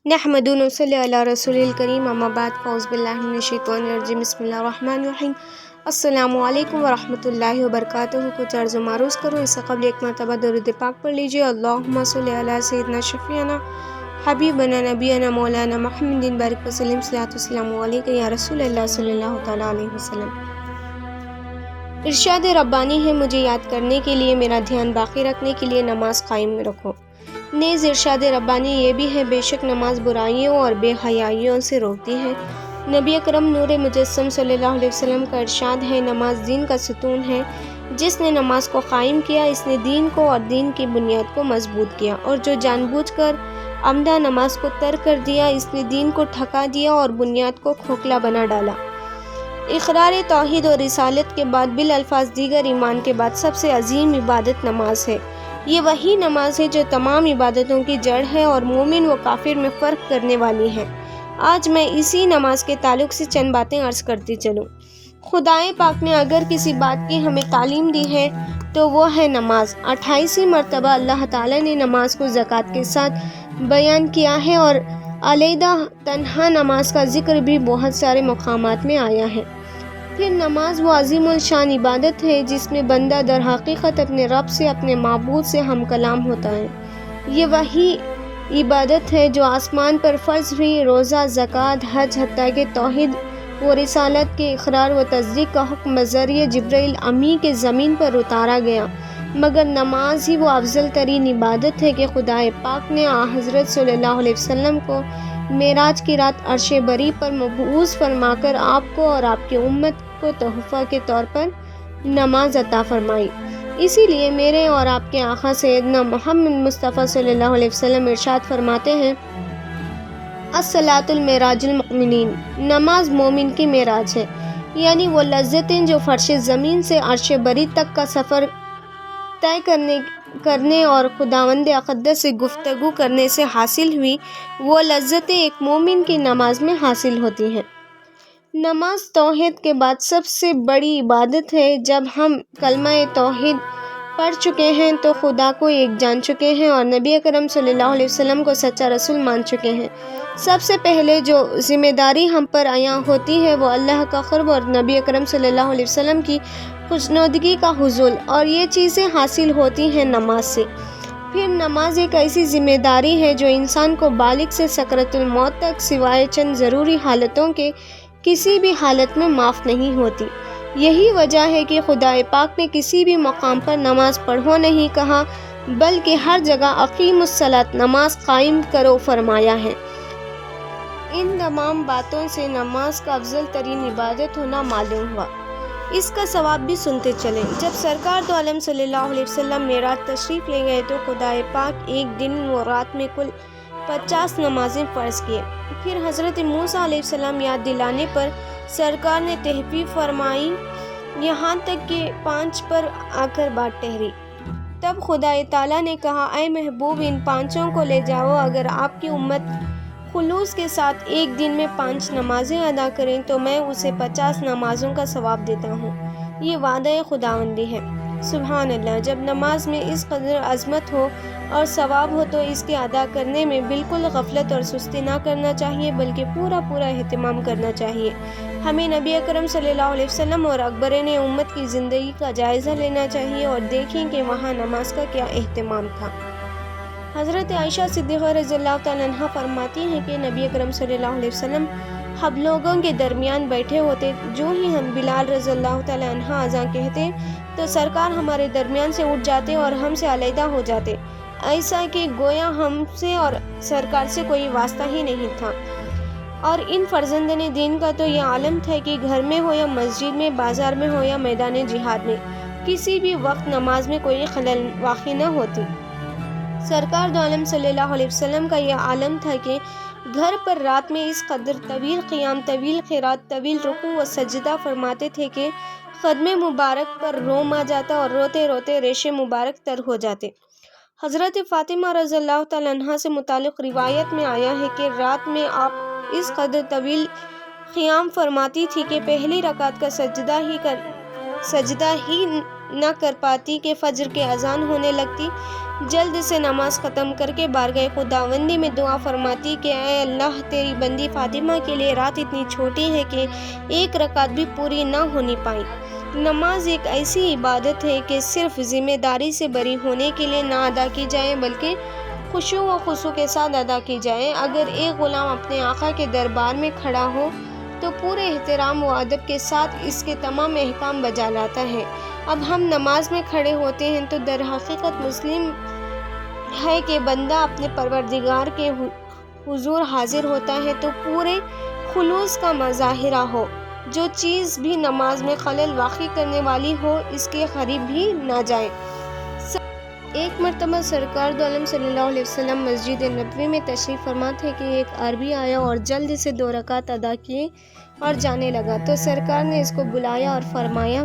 نحمدہ و نصلی علی رسول الکریم، اما بعد، فاعوذ باللہ من الشیطان الرجیم، بسم اللہ الرحمن الرحیم۔ السلام علیکم ورحمۃ اللہ وبرکاتہ۔ کچھ عرض و معروض کرو، اس سے قبل ایک مرتبہ درود پاک پڑھ لیجیے۔ اللہم صلی علی سیدنا شفیعنا حبیبنا نبینا مولانا محمد بارک وسلم، صلاۃ والسلام علیک یا رسول اللہ صلی اللہ تعالیٰ علیہ وسلم۔ ارشاد ربانی ہے، مجھے یاد کرنے کے لیے، میرا دھیان باقی رکھنے کے لیے نماز قائم رکھو۔ نیز ارشاد ربانی یہ بھی ہے، بے شک نماز برائیوں اور بے حیائیوں سے روکتی ہے۔ نبی اکرم نور مجسم صلی اللہ علیہ وسلم کا ارشاد ہے، نماز دین کا ستون ہے۔ جس نے نماز کو قائم کیا، اس نے دین کو اور دین کی بنیاد کو مضبوط کیا، اور جو جان بوجھ کر عمدہ نماز کو ترک کر دیا، اس نے دین کو ٹھکا دیا اور بنیاد کو کھوکھلا بنا ڈالا۔ اقرار توحید اور رسالت کے بعد بالالفاظ دیگر ایمان کے بعد سب سے عظیم عبادت نماز ہے۔ یہ وہی نماز ہے جو تمام عبادتوں کی جڑ ہے اور مومن و کافر میں فرق کرنے والی ہے۔ آج میں اسی نماز کے تعلق سے چند باتیں عرض کرتی چلوں۔ خدائے پاک نے اگر کسی بات کی ہمیں تعلیم دی ہے تو وہ ہے نماز۔ 28 مرتبہ اللہ تعالیٰ نے نماز کو زکوٰۃ کے ساتھ بیان کیا ہے، اور علیحدہ تنہا نماز کا ذکر بھی بہت سارے مقامات میں آیا ہے۔ پھر نماز وہ عظیم الشان عبادت ہے جس میں بندہ در حقیقت اپنے رب سے، اپنے معبود سے ہم کلام ہوتا ہے۔ یہ وہی عبادت ہے جو آسمان پر فرض ہوئی۔ روزہ، زکوٰۃ، حج، حتیٰ کہ توحید و رسالت کے اقرار و تصدیق کا حکم بذریعہ جبرائیل امی کے زمین پر اتارا گیا، مگر نماز ہی وہ افضل ترین عبادت ہے کہ خدائے پاک نے حضرت صلی اللہ علیہ وسلم کو معراج کی رات عرش بری پر مبعوث فرما کر آپ کو اور آپ کی امت کو تحفہ کے طور پر نماز عطا فرمائی۔ اسی لیے میرے اور آپ کے آقا سیدنا محمد مصطفیٰ صلی اللہ علیہ وسلم ارشاد فرماتے ہیں، الصلاۃ معراج المؤمنین، نماز مومن کی معراج ہے، یعنی وہ لذتیں جو فرش زمین سے عرش بری تک کا سفر طے کرنے اور خداوند اقدس سے گفتگو کرنے سے حاصل ہوئی، وہ لذتیں ایک مومن کی نماز میں حاصل ہوتی ہیں۔ نماز توحید کے بعد سب سے بڑی عبادت ہے۔ جب ہم کلمہ توحید پڑھ چکے ہیں تو خدا کو ایک جان چکے ہیں اور نبی اکرم صلی اللہ علیہ وسلم کو سچا رسول مان چکے ہیں۔ سب سے پہلے جو ذمہ داری ہم پر عیاں ہوتی ہے وہ اللہ کا قرب اور نبی اکرم صلی اللہ علیہ وسلم کی خوشنودگی کا حصول، اور یہ چیزیں حاصل ہوتی ہیں نماز سے۔ پھر نماز ایک ایسی ذمہ داری ہے جو انسان کو بالغ سے سکرات الموت تک سوائے چند ضروری حالتوں کے کسی بھی حالت میں معاف نہیں ہوتی۔ یہی وجہ ہے کہ خدائے پاک نے کسی بھی مقام پر نماز پڑھو نہیں کہا، بلکہ ہر جگہ اقیموا الصلاۃ، نماز قائم کرو فرمایا ہے۔ ان تمام باتوں سے نماز کا افضل ترین عبادت ہونا معلوم ہوا۔ اس کا ثواب بھی سنتے چلیں۔ جب سرکار دو عالم صلی اللہ علیہ وسلم معراج تشریف لے گئے تو خدائے پاک ایک دن و رات میں کل 50 نمازیں فرض کیے۔ پھر حضرت موسیٰ علیہ السلام یاد دلانے پر سرکار نے تخفیف فرمائی، یہاں تک کہ 5 پر آ کر بات ٹھہری۔ تب خدائے تعالیٰ نے کہا، اے محبوب، ان 5 کو لے جاؤ۔ اگر آپ کی امت خلوص کے ساتھ ایک دن میں 5 نمازیں ادا کریں تو میں اسے 50 نمازوں کا ثواب دیتا ہوں۔ یہ وعدہ خداوندی ہے۔ سبحان اللہ۔ جب نماز میں اس قدر عظمت ہو اور ثواب ہو تو اس کے ادا کرنے میں بالکل غفلت اور سستی نہ کرنا چاہیے، بلکہ پورا اہتمام کرنا چاہیے۔ ہمیں نبی اکرم صلی اللہ علیہ وسلم اور اکبرین امت کی زندگی کا جائزہ لینا چاہیے اور دیکھیں کہ وہاں نماز کا کیا اہتمام تھا۔ حضرت عائشہ صدیقہ رضی اللہ تعالیٰ عنہ فرماتی ہیں کہ نبی اکرم صلی اللہ علیہ وسلم ہم لوگوں کے درمیان بیٹھے ہوتے، جو ہی ہم بلال رضی اللہ تعالیٰ عنہ اذان کہتے تو سرکار ہمارے درمیان سے اٹھ جاتے اور ہم سے علیحدہ ہو جاتے، ایسا کہ گویا ہم سے اور سرکار سے کوئی واسطہ ہی نہیں تھا۔ اور ان فرزندان دین کا تو یہ عالم تھا کہ گھر میں ہو یا مسجد میں، بازار میں ہو یا میدان جہاد میں، کسی بھی وقت نماز میں کوئی خلل واقع نہ ہوتی۔ سرکار دو عالم صلی اللہ علیہ وسلم کا یہ عالم تھا کہ گھر پر رات میں اس قدر طویل قیام، طویل قرات، طویل رکوع و سجدہ فرماتے تھے کہ قدم مبارک پر روم آ جاتا اور روتے روتے ریشے مبارک تر ہو جاتے۔ حضرت فاطمہ رضی اللہ تعالیٰ عنہا سے متعلق روایت میں آیا ہے کہ رات میں آپ اس قدر طویل قیام فرماتی تھی کہ پہلی رکعت کا سجدہ ہی نہ کر پاتی کہ فجر کی اذان ہونے لگتی۔ جلد سے نماز ختم کر کے بارگاہ خداوندی میں دعا فرماتی کہ اے اللہ، تیری بندی فاطمہ کے لیے رات اتنی چھوٹی ہے کہ ایک رکعت بھی پوری نہ ہونی پائی۔ نماز ایک ایسی عبادت ہے کہ صرف ذمہ داری سے بری ہونے کے لیے نہ ادا کی جائے بلکہ خشوع و خضوع کے ساتھ ادا کی جائے۔ اگر ایک غلام اپنے آقا کے دربار میں کھڑا ہو تو پورے احترام و ادب کے ساتھ اس کے تمام احکام بجا لاتا ہے۔ اب ہم نماز میں کھڑے ہوتے ہیں تو در حقیقت مسلم ہے کہ بندہ اپنے پروردگار کے حضور حاضر ہوتا ہے تو پورے خلوص کا مظاہرہ ہو۔ جو چیز بھی نماز میں خلل واقع کرنے والی ہو اس کے قریب بھی نہ جائے۔ ایک مرتبہ سرکار دو عالم صلی اللہ علیہ وسلم مسجد نبوی میں تشریف فرما تھے کہ ایک عربی آیا اور جلد سے 2 رکعت ادا کیے اور جانے لگا، تو سرکار نے اس کو بلایا اور فرمایا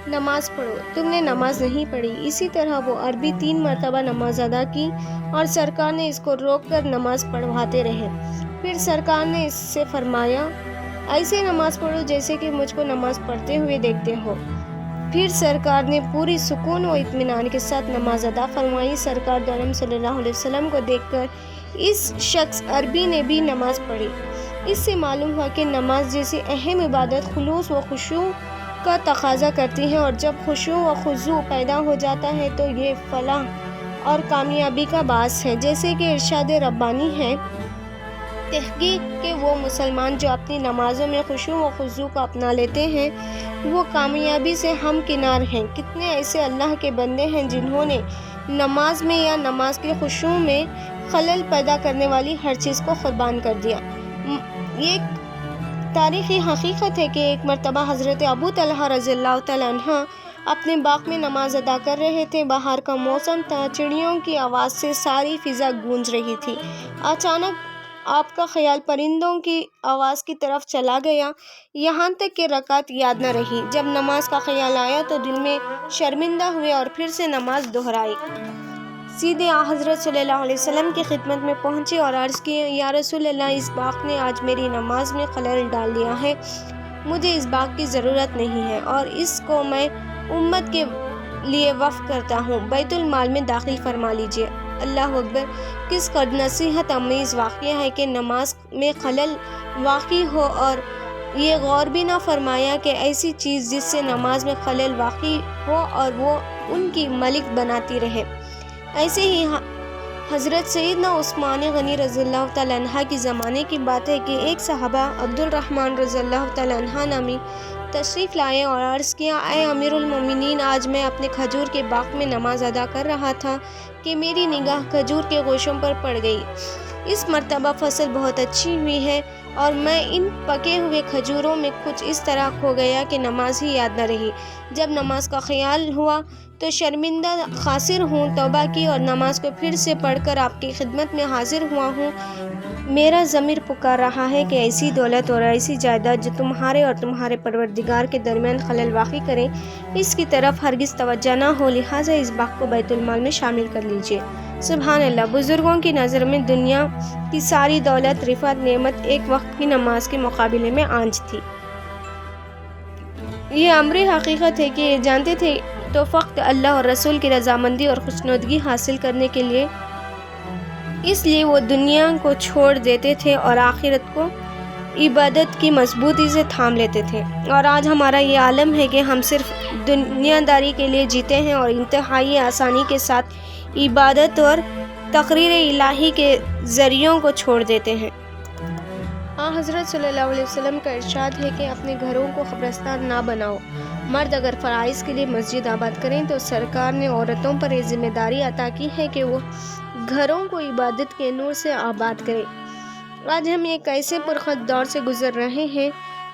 نماز پڑھو، تم نے نماز نہیں پڑھی۔ اسی طرح وہ عربی 3 مرتبہ نماز ادا کی اور سرکار نے اس کو روک کر نماز پڑھواتے رہے۔ پھر سرکار نے اس سے فرمایا ایسے نماز پڑھو جیسے کہ مجھ کو نماز پڑھتے ہوئے دیکھتے ہو۔ پھر سرکار نے پوری سکون و اطمینان کے ساتھ نماز ادا فرمائی۔ سرکار دو عالم صلی اللہ علیہ وسلم کو دیکھ کر اس شخص عربی نے بھی نماز پڑھی۔ اس سے معلوم ہوا کہ نماز جیسی اہم عبادت خلوص و خشوع کا تقاضا کرتی ہے، اور جب خشوع و خضوع پیدا ہو جاتا ہے تو یہ فلاح اور کامیابی کا باعث ہے۔ جیسے کہ ارشاد ربانی ہے، تحقیق کہ وہ مسلمان جو اپنی نمازوں میں خشوع و خضوع کو اپنا لیتے ہیں وہ کامیابی سے ہمکنار ہیں۔ کتنے ایسے اللہ کے بندے ہیں جنہوں نے نماز میں یا نماز کے خشوع میں خلل پیدا کرنے والی ہر چیز کو قربان کر دیا۔ یہ تاریخی حقیقت ہے کہ ایک مرتبہ حضرت ابو طلحہ رضی اللہ تعالیٰ عنہ اپنے باغ میں نماز ادا کر رہے تھے۔ باہر کا موسم تھا، چڑیوں کی آواز سے ساری فضا گونج رہی تھی۔ اچانک آپ کا خیال پرندوں کی آواز کی طرف چلا گیا، یہاں تک کہ رکعت یاد نہ رہی۔ جب نماز کا خیال آیا تو دل میں شرمندہ ہوئے اور پھر سے نماز دہرائی۔ سیدھے حضرت صلی اللہ علیہ وسلم کی خدمت میں پہنچے اور عرض کی یا رسول اللہ، اس باغ نے آج میری نماز میں خلل ڈال دیا ہے، مجھے اس باغ کی ضرورت نہیں ہے اور اس کو میں امت کے لیے وقف کرتا ہوں، بیت المال میں داخل فرما لیجیے۔ اللہ اکبر! کس قدر نصیحت آمیز واقعہ ہے کہ نماز میں خلل واقع ہو اور یہ غور بھی نہ فرمایا کہ ایسی چیز جس سے نماز میں خلل واقع ہو اور وہ ان کی ملک بناتی رہے۔ ایسے ہی حضرت سیدنا عثمان غنی رضی اللہ تعالیٰ عنہ کی زمانے کی بات ہے کہ ایک صحابہ عبد الرحمن رضی اللہ تعالیٰ عنہ نامی تشریف لائے اور عرض کیا اے امیر المومنین، آج میں اپنے کھجور کے باغ میں نماز ادا کر رہا تھا کہ میری نگاہ کھجور کے گوشوں پر پڑ گئی۔ اس مرتبہ فصل بہت اچھی ہوئی ہے اور میں ان پکے ہوئے کھجوروں میں کچھ اس طرح کھو گیا کہ نماز ہی یاد نہ رہی۔ جب نماز کا خیال ہوا تو شرمندہ خاسر ہوں، توبہ کی اور نماز کو پھر سے پڑھ کر آپ کی خدمت میں حاضر ہوا ہوں۔ میرا ضمیر پکار رہا ہے کہ ایسی دولت اور ایسی جائیداد جو تمہارے اور تمہارے پروردگار کے درمیان خلل واقع کرے، اس کی طرف ہرگز توجہ نہ ہو، لہٰذا اس باغ کو بیت المال میں شامل کر لیجیے۔ سبحان اللہ! بزرگوں کی نظر میں دنیا کی ساری دولت، رفعت، نعمت ایک وقت کی نماز کے مقابلے میں آنچ تھی۔ یہ امر حقیقت ہے کہ یہ جانتے تھے تو فقط اللہ اور رسول کی رضامندی اور خوشنودگی حاصل کرنے کے لیے اس لیے وہ دنیا کو چھوڑ دیتے تھے اور آخرت کو عبادت کی مضبوطی سے تھام لیتے تھے۔ اور آج ہمارا یہ عالم ہے کہ ہم صرف دنیا داری کے لیے جیتے ہیں اور انتہائی آسانی کے ساتھ عبادت اور تقریر الہی کے ذریعوں کو چھوڑ دیتے ہیں۔ حضرت صلی اللہ علیہ وسلم کا ارشاد ہے کہ اپنے گھروں کو قبرستان نہ بناؤ۔ مرد اگر فرائض کے لیے مسجد آباد کریں تو سرکار نے عورتوں پر یہ ذمہ داری عطا کی ہے کہ وہ گھروں کو عبادت کے نور سے آباد کریں۔ آج ہم ایک ایسے پرخط دور سے گزر رہے ہیں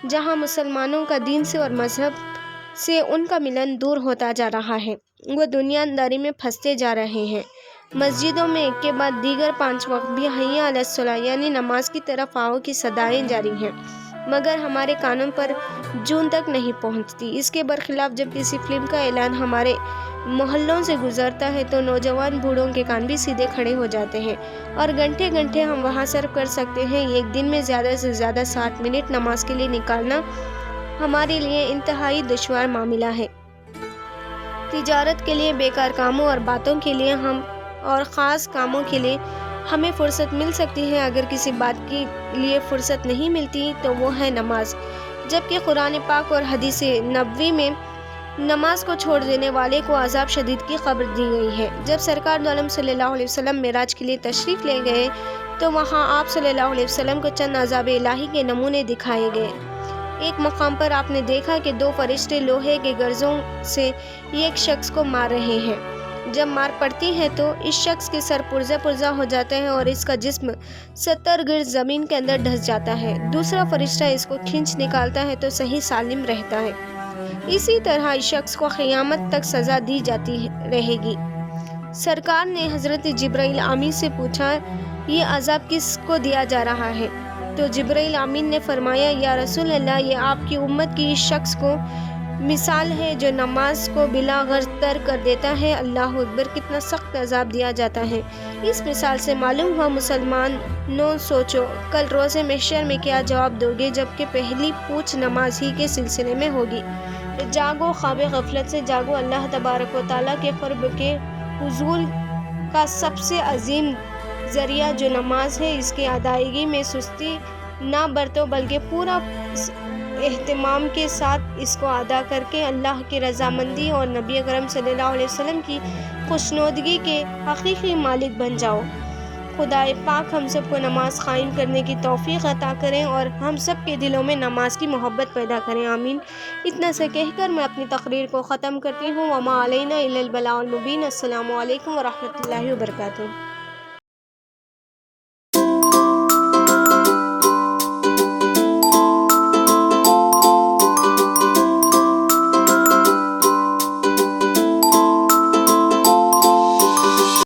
جہاں مسلمانوں کا دین سے اور مذہب سے ان کا ملن دور ہوتا جا رہا ہے۔ وہ دنیا داری میں پھنستے جا رہے ہیں۔ مسجدوں میں ایک کے بعد دیگر 5 وقت بھی حی علی الصلاۃ یعنی نماز کی طرف آؤ کی صدائیں جاری ہیں، مگر ہمارے کانوں پر جون تک نہیں پہنچتی۔ اس کے برخلاف جب کسی فلم کا اعلان ہمارے محلوں سے گزرتا ہے تو نوجوان بوڑھوں کے کان بھی سیدھے کھڑے ہو جاتے ہیں اور گھنٹے گھنٹے ہم وہاں صرف کر سکتے ہیں۔ ایک دن میں زیادہ سے زیادہ 60 منٹ نماز کے لیے نکالنا ہمارے لیے انتہائی دشوار معاملہ ہے۔ تجارت کے لیے، بیکار کاموں اور باتوں کے لیے ہم اور خاص کاموں کے لیے ہمیں فرصت مل سکتی ہے، اگر کسی بات کے لیے فرصت نہیں ملتی تو وہ ہے نماز، جبکہ قرآن پاک اور حدیث نبوی میں نماز کو چھوڑ دینے والے کو عذاب شدید کی خبر دی گئی ہے۔ جب سرکار دو عالم صلی اللہ علیہ وسلم معراج کے لیے تشریف لے گئے تو وہاں آپ صلی اللہ علیہ وسلم کو چند عذاب الہی کے نمونے دکھائے گئے۔ ایک مقام پر آپ نے دیکھا کہ 2 فرشتے لوہے کے گرزوں سے ایک شخص کو مار رہے ہیں۔ جب مار پڑتی ہے تو اس شخص کے سر پرزہ پرزہ ہو جاتا ہے اور اس کا جسم 70 گز زمین کے اندر دھس جاتا ہے۔ دوسرا فرشتہ اس کو کھینچ نکالتا ہے تو صحیح سالم رہتا ہے۔ اسی طرح اس شخص کو قیامت تک سزا دی جاتی رہے گی۔ سرکار نے حضرت جبرائیل امین سے پوچھا، یہ عذاب کس کو دیا جا رہا ہے؟ تو جبرائیل امین نے فرمایا، یا رسول اللہ، یہ آپ کی امت کی اس شخص کو مثال ہے جو نماز کو بلا غرض ترک کر دیتا ہے۔ اللہ اکبر! کتنا سخت عذاب دیا جاتا ہے۔ اس مثال سے معلوم ہوا مسلمانوں، سوچو کل روز محشر میں کیا جواب دو گے، جبکہ پہلی پوچھ نماز ہی کے سلسلے میں ہوگی۔ جاگو، خواب غفلت سے جاگو۔ اللہ تبارک و تعالیٰ کے قرب کے حصول کا سب سے عظیم ذریعہ جو نماز ہے، اس کی ادائیگی میں سستی نہ برتو، بلکہ پورا اہتمام کے ساتھ اس کو ادا کر کے اللہ کی رضامندی اور نبی اکرم صلی اللہ علیہ وسلم کی خوشنودگی کے حقیقی مالک بن جاؤ۔ خدائے پاک ہم سب کو نماز قائم کرنے کی توفیق عطا کریں اور ہم سب کے دلوں میں نماز کی محبت پیدا کریں، آمین۔ اتنا سے کہہ کر میں اپنی تقریر کو ختم کرتی ہوں۔ وما علینا الا البلاغ المبین۔ السلام علیکم ورحمۃ اللہ وبرکاتہ۔